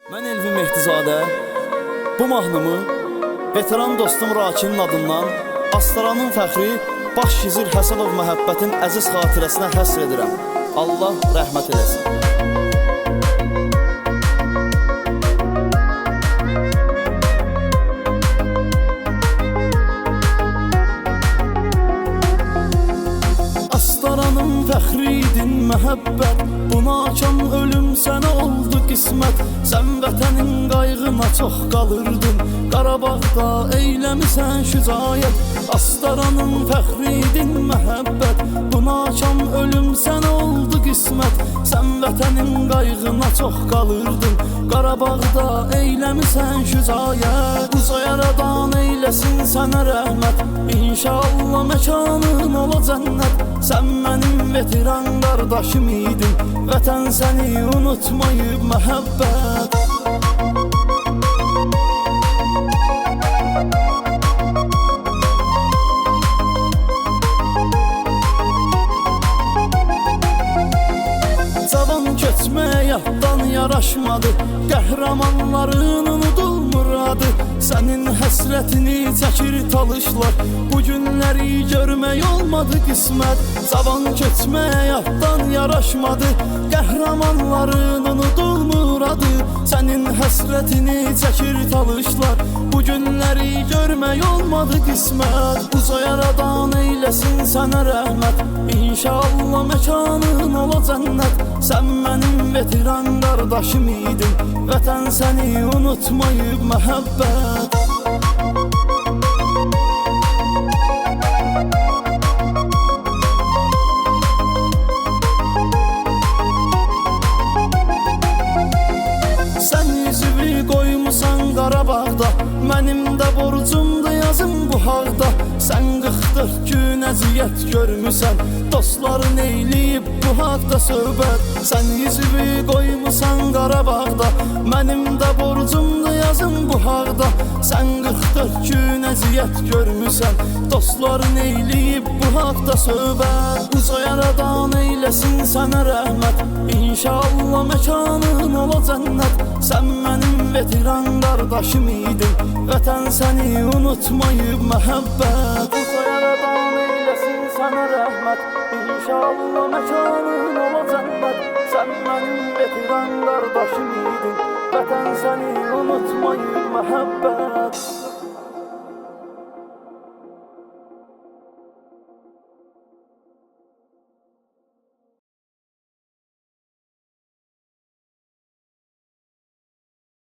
Mən Elvin Mehdizadə, bu mahnımı veteran dostum Rakinin adından Astaranın fəxri Baş Gizir Həsənov məhəbbətin əziz xatirəsinə həsr edirəm. Allah rəhmət eləsin. Astaranın fəxriydin məhəbbət, buna açan ölüm sənə oldu qismət. Sən vətənin qayğına çox qalırdın, Qarabağda eyləmisən şücayət. Astaranın fəxriydin məhəbbət, buna açan ölüm sənə oldu qismət. Sən vətənin qayğına çox qalırdın, Qarabağda eyləmisən şücayət. Uca yaradan eyləsin sənə rəhmət, İnşallah məkanın ola cənnət. Sən mənim veteran qardaşım idin, vətən səni unutmayıb məhəbbət. Cavan keçməyə yaddan yaraşmadı, qəhrəmanların unudulmur adı. Sənin həsrətini çəkir talışlar, bu günləri görmək olmadı qismət. Cavan keçməyə yaddan yaraşmadı, qəhrəmanların unudulmur adı. Sənin həsrətini çəkir talışlar, bu günləri görmək olmadı qismət. Uca yaradan eyləsin sənə rəhmət, İnşallah məkanın ola cənnət. Sən mənim veteran qardaşım idin, vətən səni unutmayıb məhəbbət. Sən üzvü qoymusan Qarabağda, mənim də borcumda yazım bu haqda. Sən 44 gün əziyyət görmüsən, dostların eyləyib bu haqda söhbət. Sən üzvü qoymusan Qarabağda, mənim də borcumda yazım bu haqda. Sən 44 gün əziyyət görmüsən, dostların eyləyib bu haqda söhbət. Uca yaradan eyləsin sənə rəhmət, İnşallah məkanın ola cənnət. Sən mənim veteran qardaşım idin, vətən səni unutmayıb məhəbbət. Uca yaradan eyləsin sənə rəhmət, İnşallah məkanın ola cənnət. Sən mənim veteran qardaşım idin, vətən səni unutmayıb məhəbbət.